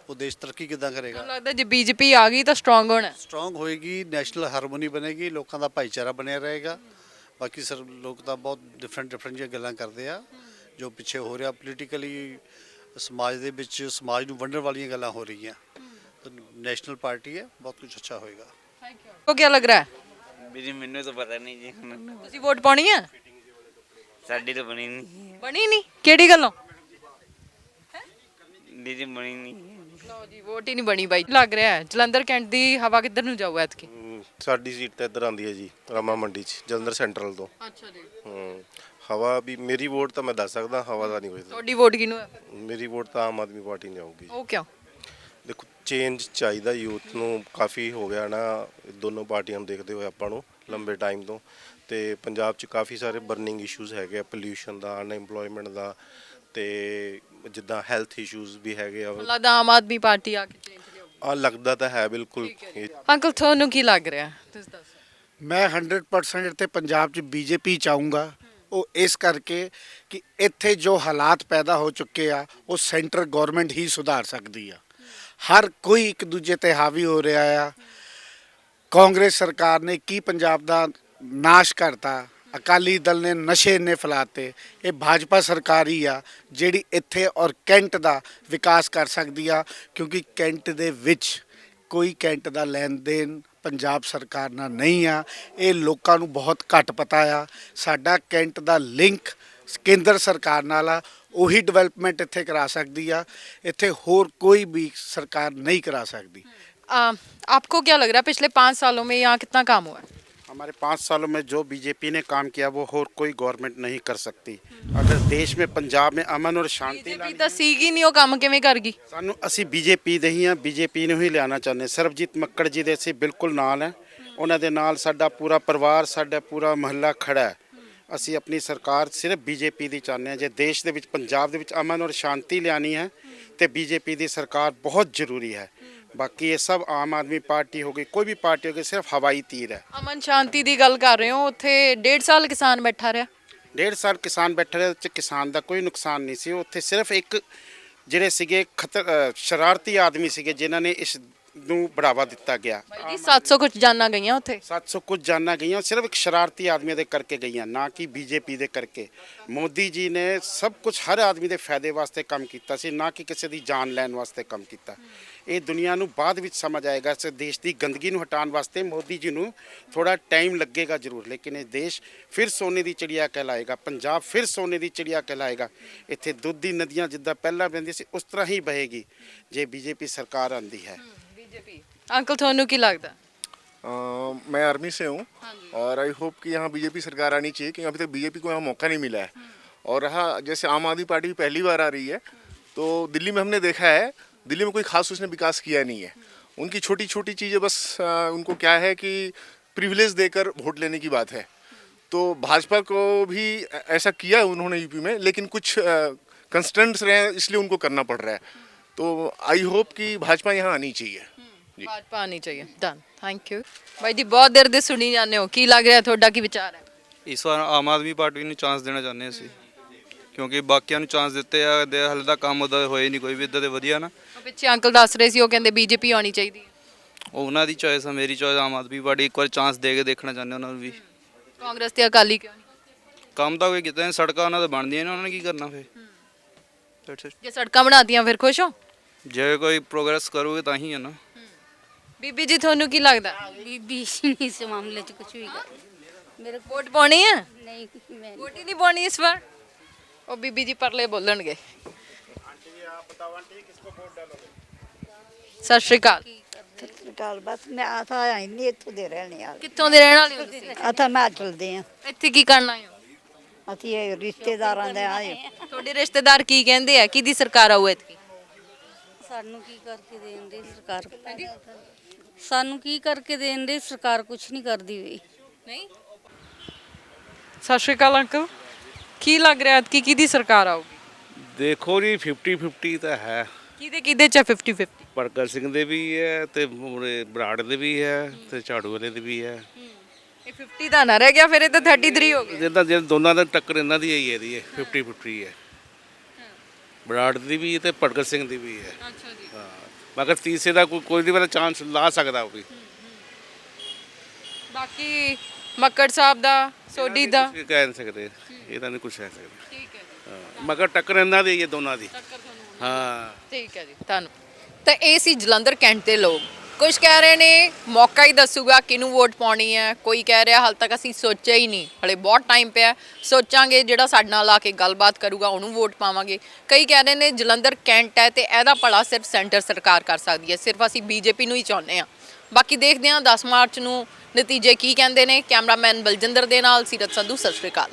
ਉਹ ਦੇਸ਼ ਤਰੱਕੀ ਕਿੱਦਾਂ ਕਰੇਗਾ? ਤੁਹਾਨੂੰ ਲੱਗਦਾ ਜੇ ਬੀਜੇਪੀ ਆ ਗਈ ਤਾਂ ਸਟਰੋਂਗ ਹੋਣਾ? ਸਟਰੋਂਗ ਹੋਏਗੀ, ਨੈਸ਼ਨਲ ਹਾਰਮੋਨੀ ਬਣੇਗੀ, ਲੋਕਾਂ ਦਾ ਭਾਈਚਾਰਾ ਬਣਿਆ ਰਹੇਗਾ। ਬਾਕੀ ਸਰ ਲੋਕ ਤਾਂ ਬਹੁਤ ਡਿਫਰੈਂਟ ਜਿਹੀਆਂ ਗੱਲਾਂ ਕਰਦੇ ਆ, ਜੋ ਪਿੱਛੇ ਹੋ ਰਿਹਾ ਪੋਲੀਟੀਕਲੀ ਸਮਾਜ ਦੇ ਵਿੱਚ, ਸਮਾਜ ਨੂੰ ਵੰਡਣ ਵਾਲੀਆਂ ਗੱਲਾਂ ਹੋ ਰਹੀਆਂ। ਤਾਂ ਨੈਸ਼ਨਲ ਪਾਰਟੀ ਹੈ, ਬਹੁਤ ਕੁਝ ਅੱਛਾ ਹੋਏਗਾ। ਕੋ ਕੀ ਲੱਗ ਰਿਹਾ ਹੈ? ਵੀਰੇ ਮੈਨੂੰ ਤਾਂ ਪਤਾ ਨਹੀਂ ਜੀ, ਤੁਸੀਂ ਵੋਟ ਪਾਉਣੀ ਹੈ? ਸਾਡੀ ਤਾਂ ਬਣੀ ਨਹੀਂ ਬਣੀ ਨਹੀਂ, ਕਿਹੜੀ ਗੱਲੋਂ? ਦੀਦੀ ਬਣੀ ਨਹੀਂ। ਲਓ ਜੀ ਵੋਟ ਹੀ ਨਹੀਂ ਬਣੀ ਬਾਈ। ਲੱਗ ਰਿਹਾ ਹੈ ਜਲੰਧਰ ਕੈਂਟ ਦੀ ਹਵਾ ਕਿੱਧਰ ਨੂੰ ਜਾਊ ਐਤਕੀ? ਸਾਡੀ ਸੀਟ ਤਾਂ ਇੱਧਰ ਆਉਂਦੀ ਹੈ ਜੀ, ਰਾਮਾ ਮੰਡੀ 'ਚ, ਜਲੰਧਰ ਸੈਂਟਰਲ ਤੋਂ। ਅੱਛਾ ਜੀ। ਹਵਾ ਵੀ ਮੇਰੀ ਵੋਟ ਤਾਂ ਮੈਂ ਦੱਸ ਸਕਦਾ, ਹਵਾ ਦਾ ਨਹੀਂ ਕੋਈ। ਤੁਹਾਡੀ ਵੋਟ ਕਿਹਨੂੰ ਹੈ? ਮੇਰੀ ਵੋਟ ਤਾਂ ਆਮ ਆਦਮੀ ਪਾਰਟੀ ਨੂੰ ਆਊਗੀ। ਉਹ ਕਿਉਂ? ਦੇਖੋ ਚੇਂਜ ਚਾਹੀਦਾ ਯੂਥ ਨੂੰ, ਕਾਫੀ ਹੋ ਗਿਆ ਨਾ ਦੋਨੋਂ ਪਾਰਟੀਆਂ ਨੂੰ ਦੇਖਦੇ ਹੋਏ ਆਪਾਂ ਨੂੰ ਲੰਬੇ ਟਾਈਮ ਤੋਂ, ਤੇ ਪੰਜਾਬ 'ਚ ਕਾਫੀ ਸਾਰੇ ਬਰਨਿੰਗ ਇਸ਼ੂਜ਼ ਹੈਗੇ ਆ, ਪੋਲਿਊਸ਼ਨ ਦਾ, ਅਨਐਮਪਲੋਇਮੈਂਟ ਦਾ, ਤੇ ਜਿੱਦਾਂ ਹੈਲਥ ਇਸ਼ੂਜ਼ ਵੀ ਹੈਗੇ ਆ। ਲੱਗਦਾ ਆਮ ਆਦਮੀ ਪਾਰਟੀ ਆ ਕੇ ਚੇਂਜ ਲਿਆਊ। ਲੱਗਦਾ ਤਾਂ ਹੈ ਬਿਲਕੁਲ। ਅੰਕਲ ਤੁਹਾਨੂੰ ਕੀ ਲੱਗ ਰਿਹਾ, ਤੁਸੀਂ ਦੱਸੋ। ਮੈਂ 100% ਇੱਥੇ ਪੰਜਾਬ 'ਚ ਬੀਜੇਪੀ ਚਾਹੂੰਗਾ। ਉਹ ਇਸ ਕਰਕੇ ਕਿ ਇੱਥੇ ਜੋ ਹਾਲਾਤ ਪੈਦਾ ਹੋ ਚੁੱਕੇ ਆ ਉਹ ਸੈਂਟਰ ਗਵਰਨਮੈਂਟ ਹੀ ਸੁਧਾਰ ਸਕਦੀ ਆ। ਹਰ ਕੋਈ ਇੱਕ ਦੂਜੇ ਤੇ ਹਾਵੀ ਹੋ ਰਿਹਾ ਆ। ਕਾਂਗਰਸ ਸਰਕਾਰ ਨੇ ਕੀ ਪੰਜਾਬ ਦਾ ਨਾਸ਼ ਕਰਤਾ, ਅਕਾਲੀ ਦਲ ਨੇ ਨਸ਼ੇ ਇੰਨੇ ਫੈਲਾਤੇ। ਇਹ ਭਾਜਪਾ ਸਰਕਾਰ ਹੀ ਆ ਜਿਹੜੀ ਇੱਥੇ ਔਰ ਕੈਂਟ ਦਾ ਵਿਕਾਸ ਕਰ ਸਕਦੀ ਆ, ਕਿਉਂਕਿ ਕੈਂਟ ਦੇ ਵਿੱਚ ਕੋਈ ਕੈਂਟ ਦਾ ਲੈਣ ਦੇਣ ਪੰਜਾਬ ਸਰਕਾਰ ਨਾਲ ਨਹੀਂ ਆ। ਇਹ ਲੋਕਾਂ ਨੂੰ ਬਹੁਤ ਘੱਟ ਪਤਾ ਆ। ਸਾਡਾ ਕੈਂਟ ਦਾ ਲਿੰਕ ਕੇਂਦਰ ਸਰਕਾਰ ਨਾਲ ਆ, ਉਹੀ ਡਿਵੈਲਪਮੈਂਟ ਇੱਥੇ ਕਰਾ ਸਕਦੀ ਆ। ਇੱਥੇ ਹੋਰ ਕੋਈ ਵੀ ਸਰਕਾਰ ਨਹੀਂ ਕਰਾ ਸਕਦੀ। आपको क्या लग रहा है पिछले 5 सालों में यहाँ कितना काम हुआ है? हमारे 5 सालों में जो बीजेपी ने काम किया वो और कोई गवर्नमेंट नहीं कर सकती। अगर देश में पंजाब में अमन और शांति ਬੀਜੇਪੀ ਤਾਂ ਸੀਗੀ ਨਹੀਂ, ਉਹ ਕੰਮ ਕਿਵੇਂ ਕਰ ਗਈ? ਸਾਨੂੰ ਅਸੀਂ ਬੀਜੇਪੀ ਦੇ ਹੀ ਹਾਂ, ਬੀਜੇਪੀ ਨੂੰ ਹੀ ਲਿਆਉਣਾ ਚਾਹੁੰਦੇ। ਸਰਬਜੀਤ ਮੱਕੜ ਜੀ ਦੇ ਅਸੀਂ ਬਿਲਕੁਲ ਨਾਲ ਹੈ, ਉਹਨਾਂ ਦੇ ਨਾਲ ਸਾਡਾ ਪੂਰਾ ਪਰਿਵਾਰ, ਸਾਡਾ ਪੂਰਾ ਮਹੱਲਾ ਖੜਾ ਹੈ। ਅਸੀਂ ਆਪਣੀ ਸਰਕਾਰ ਸਿਰਫ ਬੀਜੇਪੀ ਦੀ ਚਾਹੁੰਦੇ ਹਾਂ। ਜੇ ਦੇਸ਼ ਦੇ ਵਿੱਚ, ਪੰਜਾਬ ਦੇ ਵਿੱਚ ਅਮਨ ਔਰ ਸ਼ਾਂਤੀ ਲਿਆਉਣੀ ਹੈ ਤੇ ਬੀਜੇਪੀ ਦੀ ਸਰਕਾਰ ਬਹੁਤ ਜ਼ਰੂਰੀ ਹੈ। ਬਾਕੀ ਇਹ ਸਭ ਆਮ ਆਦਮੀ ਪਾਰਟੀ ਹੋ ਗਈ, ਕੋਈ ਵੀ ਪਾਰਟੀ ਹੋ ਗਈ, ਸਿਰਫ ਹਵਾਈ ਤੀਰ ਹੈ। ਅਮਨ ਸ਼ਾਂਤੀ ਦੀ ਗੱਲ ਕਰ ਰਹੇ ਹੋ, ਉੱਥੇ 1.5 ਸਾਲ ਕਿਸਾਨ ਬੈਠਾ ਰਿਹਾ। 1.5 ਸਾਲ ਕਿਸਾਨ ਬੈਠੇ ਰਹੇ, ਉੱਥੇ ਕਿਸਾਨ ਦਾ ਕੋਈ ਨੁਕਸਾਨ ਨਹੀਂ ਸੀ। ਉੱਥੇ ਸਿਰਫ ਇੱਕ ਜਿਹੜੇ ਸੀਗੇ ਸ਼ਰਾਰਤੀ ਆਦਮੀ ਸੀਗੇ ਜਿਨ੍ਹਾਂ ਨੇ ਇਸ ਨੂੰ ਬੜਾਵਾ ਦਿੱਤਾ ਗਿਆ। ਬਾਈ ਜੀ 700 ਕੁਝ ਜਾਨਾਂ ਗਈਆਂ ਉੱਥੇ। 700 ਕੁਝ ਜਾਨਾਂ ਗਈਆਂ ਸਿਰਫ ਇੱਕ ਸ਼ਰਾਰਤੀ ਆਦਮੀ ਦੇ ਕਰਕੇ ਗਈਆਂ, ਨਾ ਕਿ ਬੀਜੇਪੀ ਦੇ ਕਰਕੇ। ਮੋਦੀ ਜੀ ਨੇ ਸਭ ਕੁਝ ਹਰ ਆਦਮੀ ਦੇ ਫਾਇਦੇ ਵਾਸਤੇ ਕੰਮ ਕੀਤਾ ਸੀ, ਨਾ ਕਿ ਕਿਸੇ ਦੀ ਜਾਨ ਲੈਣ ਵਾਸਤੇ ਕੰਮ ਕੀਤਾ। ਇਹ ਦੁਨੀਆ ਨੂੰ ਬਾਅਦ ਵਿੱਚ ਸਮਝ ਆਏਗਾ। ਇਸ ਦੇਸ਼ ਦੀ ਗੰਦਗੀ ਨੂੰ ਹਟਾਉਣ ਵਾਸਤੇ ਮੋਦੀ ਜੀ ਨੂੰ ਥੋੜਾ ਟਾਈਮ ਲੱਗੇਗਾ ਜ਼ਰੂਰ, ਲੇਕਿਨ ਇਹ ਦੇਸ਼ ਫਿਰ ਸੋਨੇ ਦੀ ਚਿੜੀਆ ਕਹਿਲਾਏਗਾ। ਪੰਜਾਬ ਫਿਰ ਸੋਨੇ ਦੀ ਚਿੜੀਆ ਕਹਿਲਾਏਗਾ। ਇੱਥੇ ਦੁੱਧ ਦੀ ਨਦੀਆਂ ਜਿੱਦਾਂ ਪਹਿਲਾਂ ਵਹਿੰਦੀ ਸੀ ਉਸ ਤਰ੍ਹਾਂ ਹੀ ਬਹੇਗੀ ਜੇ ਬੀਜੇਪੀ ਸਰਕਾਰ ਆਂਦੀ है। अंकल ਤੁਹਾਨੂੰ ਕੀ ਲੱਗਦਾ? मैं आर्मी से हूँ और आई होप कि यहाँ बीजेपी सरकार आनी चाहिए, क्योंकि अभी तक बीजेपी को यहाँ मौका नहीं मिला है। और रहा जैसे आम आदमी पार्टी पहली बार आ रही है, तो दिल्ली में हमने देखा है, दिल्ली में कोई खास उसने विकास किया नहीं है। उनकी छोटी छोटी चीज़ें बस उनको क्या है कि प्रिविलेज देकर वोट लेने की बात है। तो भाजपा को भी ऐसा किया उन्होंने यूपी में, लेकिन कुछ कंस्टेंट्स रहे इसलिए उनको करना पड़ रहा है। तो आई होप कि भाजपा यहाँ आनी चाहिए। ਭਾਜਪਾ ਆਣੀ ਚਾਹੀਏ। ਡਨ, ਥੈਂਕ ਯੂ ਬਾਈ ਜੀ। ਬਹੁਤ ਦੇਰ ਦੇ ਸੁਣੀ ਜਾਂਦੇ ਹੋ, ਕੀ ਲੱਗ ਰਿਹਾ, ਤੁਹਾਡਾ ਕੀ ਵਿਚਾਰ ਹੈ? ਇਸ ਵਾਰ ਆਮ ਆਦਮੀ ਪਾਰਟੀ ਨੂੰ ਚਾਂਸ ਦੇਣਾ ਚਾਹੁੰਦੇ ਅਸੀਂ, ਕਿਉਂਕਿ ਬਾਕੀਆਂ ਨੂੰ ਚਾਂਸ ਦਿੱਤੇ ਆ ਹਾਲੇ ਤੱਕ ਕੰਮ ਉਹਦਾ ਹੋਏ ਨਹੀਂ ਕੋਈ ਵੀ ਇੱਦਾਂ ਦੇ ਵਧੀਆ ਨਾ। ਉਹ ਪਿੱਛੇ ਅੰਕਲ ਦੱਸ ਰਹੇ ਸੀ, ਉਹ ਕਹਿੰਦੇ ਬੀਜੇਪੀ ਆਉਣੀ ਚਾਹੀਦੀ ਹੈ। ਉਹ ਉਹਨਾਂ ਦੀ ਚੋਇਸ ਆ, ਮੇਰੀ ਚੋਇਸ ਆਮ ਆਦਮੀ ਪਾਰਟੀ। ਇੱਕ ਵਾਰ ਚਾਂਸ ਦੇ ਕੇ ਦੇਖਣਾ ਚਾਹੁੰਦੇ ਉਹਨਾਂ ਨੂੰ ਵੀ। ਕਾਂਗਰਸ ਤੇ ਅਕਾਲੀ ਕਿਉਂ ਨਹੀਂ? ਕੰਮ ਤਾਂ ਕੋਈ ਕੀਤਾ ਨਹੀਂ, ਸੜਕਾਂ ਉਹਨਾਂ ਦੇ ਬਣਦੀਆਂ ਨੇ, ਉਹਨਾਂ ਨੇ ਕੀ ਕਰਨਾ ਫਿਰ। That's it। ਜੇ ਸੜਕਾਂ ਬਣਾਤੀਆਂ ਫਿਰ ਖੁਸ਼ ਹੋ? ਜੇ ਕੋਈ ਪ੍ਰੋਗਰੈਸ ਕਰੂਗੇ ਤਾਂ ਹੀ ਹੈ ਨਾ। ਬੀਬੀ ਜੀ ਤੁਹਾਨੂੰ ਕੀ ਲੱਗਦਾ? ਬੀਬੀ ਨਹੀਂ ਇਸ ਮਾਮਲੇ 'ਚ ਕੁਝ ਵੀ ਕਰ ਮੇਰੇ ਵੋਟ ਪਾਉਣੀ ਹੈ? ਨਹੀਂ ਮੈਂ ਵੋਟ ਹੀ ਨਹੀਂ ਪਾਉਣੀ ਇਸ ਵਾਰ। ਉਹ ਬੀਬੀ ਜੀ ਪਰਲੇ ਬੋਲਣਗੇ। ਸਤਿ ਸ਼੍ਰੀ ਅਕਾਲ। ਗੱਲ ਬਸ ਮੈਂ ਆਥਾ ਆਈ ਨਹੀਂ ਇੱਥੋਂ ਦੇ ਰਹਿਣੇ ਆ। ਕਿੱਥੋਂ ਦੇ ਰਹਿਣ ਵਾਲੇ ਹੋ ਤੁਸੀਂ? ਆਥਾ ਮੈਂ ਚਲਦੇ ਆ। ਇੱਥੇ ਕੀ ਕਰਨ ਆਏ ਹੋ? ਅਸੀਂ ਇਹ ਰਿਸ਼ਤੇਦਾਰਾਂ ਦੇ ਆਏ। ਤੁਹਾਡੇ ਰਿਸ਼ਤੇਦਾਰ ਕੀ ਕਹਿੰਦੇ ਆ? ਕਿਹਦੀ ਸਰਕਾਰ ਆਊ ਐਤਕੀ? ਸਾਨੂੰ ਕੀ ਕਰਕੇ ਦੇਣ ਦੇ ਸਰਕਾਰ ਸਾਨੂੰ ਕੀ ਕਰਕੇ ਦੇਣ ਦੇ ਸਰਕਾਰ ਕੁਝ ਨਹੀਂ ਕਰਦੀ ਹੋਈ। ਨਹੀਂ। ਸਤਿ ਸ਼੍ਰੀ ਅਕਾਲ ਅੰਕਲ, ਕੀ ਲੱਗ ਰਿਹਾ ਕਿ ਕਿਹਦੀ ਸਰਕਾਰ ਆਊਗੀ? ਦੇਖੋ ਜੀ 50-50 ਤਾਂ ਹੈ। ਕਿਹਦੇ ਚ 50-50? ਭਗਤ ਸਿੰਘ ਦੇ ਵੀ ਹੈ ਤੇ ਬਰਾੜ ਦੇ ਵੀ ਹੈ ਤੇ ਝਾੜੂ ਵਾਲੇ ਦੇ ਵੀ ਹੈ। ਇਹ 50 ਦਾ ਨਾ ਰਹਿ ਗਿਆ ਫਿਰ, ਇਹ ਤਾਂ 33 ਹੋ ਗਈ। ਜਿੱਦਾਂ ਜੇ ਦੋਨਾਂ ਦਾ ਟੱਕਰ ਇਹਨਾਂ ਦੀ ਹੀ ਹੈ, ਇਹਦੀ 50-50 ਹੈ। ਬਰਾੜ ਦੀ ਵੀ ਤੇ ਭਗਤ ਸਿੰਘ ਦੀ ਵੀ ਹੈ। ਅੱਛਾ ਜੀ। ਹਾਂ, ਮਗਰ ਤੀਸਰੇ ਦਾ ਕੋਈ ਨਹੀਂ ਵਾਲਾ ਚਾਂਸ ਲਾ ਸਕਦਾ ਉਹ ਵੀ। ਬਾਕੀ ਮੱਕੜ ਸਾਹਿਬ ਦਾ, ਸੋਢੀ ਦਾ ਕੁਛ ਕਹਿ ਨਹੀਂ ਸਕਦੇ, ਇਹਦਾ ਨਹੀਂ ਕੁਛ ਕਹਿ ਸਕਦੇ। ਠੀਕ ਹੈ। ਮਗਰ ਟੱਕਰ ਇਹਨਾਂ ਦੀ ਹੈ, ਦੋਨਾਂ ਦੀ। ਹਾਂ ਠੀਕ ਹੈ ਜੀ, ਧੰਨਵਾਦ। ਤਾਂ ਇਹ ਸੀ ਜਲੰਧਰ ਕੈਂਟ ਦੇ ਲੋਕ। ਕੁਝ ਕਹਿ ਰਹੇ ਨੇ ਮੌਕਾ ਹੀ ਦੱਸੂਗਾ ਕਿਹਨੂੰ ਵੋਟ ਪਾਉਣੀ ਹੈ, ਕੋਈ ਕਹਿ ਰਿਹਾ ਹਾਲ ਤੱਕ ਅਸੀਂ ਸੋਚਿਆ ਹੀ ਨਹੀਂ, ਹਲੇ ਬਹੁਤ ਟਾਈਮ ਪਿਆ, ਸੋਚਾਂਗੇ, ਜਿਹੜਾ ਸਾਡੇ ਨਾਲ ਆ ਕੇ ਗੱਲਬਾਤ ਕਰੂਗਾ ਉਹਨੂੰ ਵੋਟ ਪਾਵਾਂਗੇ। ਕਈ ਕਹਿ ਰਹੇ ਨੇ ਜਲੰਧਰ ਕੈਂਟ ਹੈ ਤੇ ਇਹਦਾ ਭਲਾ ਸਿਰਫ ਸੈਂਟਰ ਸਰਕਾਰ ਕਰ ਸਕਦੀ ਹੈ, ਸਿਰਫ ਅਸੀਂ ਬੀਜੇਪੀ ਨੂੰ ਹੀ ਚਾਹੁੰਦੇ ਹਾਂ। ਬਾਕੀ ਦੇਖਦੇ ਹਾਂ 10 ਮਾਰਚ ਨੂੰ ਨਤੀਜੇ ਕੀ ਕਹਿੰਦੇ ਨੇ। ਕੈਮਰਾਮੈਨ ਬਲਜਿੰਦਰ ਦੇ ਨਾਲ ਸੀਰਤ ਸੰਧੂ, ਸਤਿ ਸ਼੍ਰੀ ਅਕਾਲ।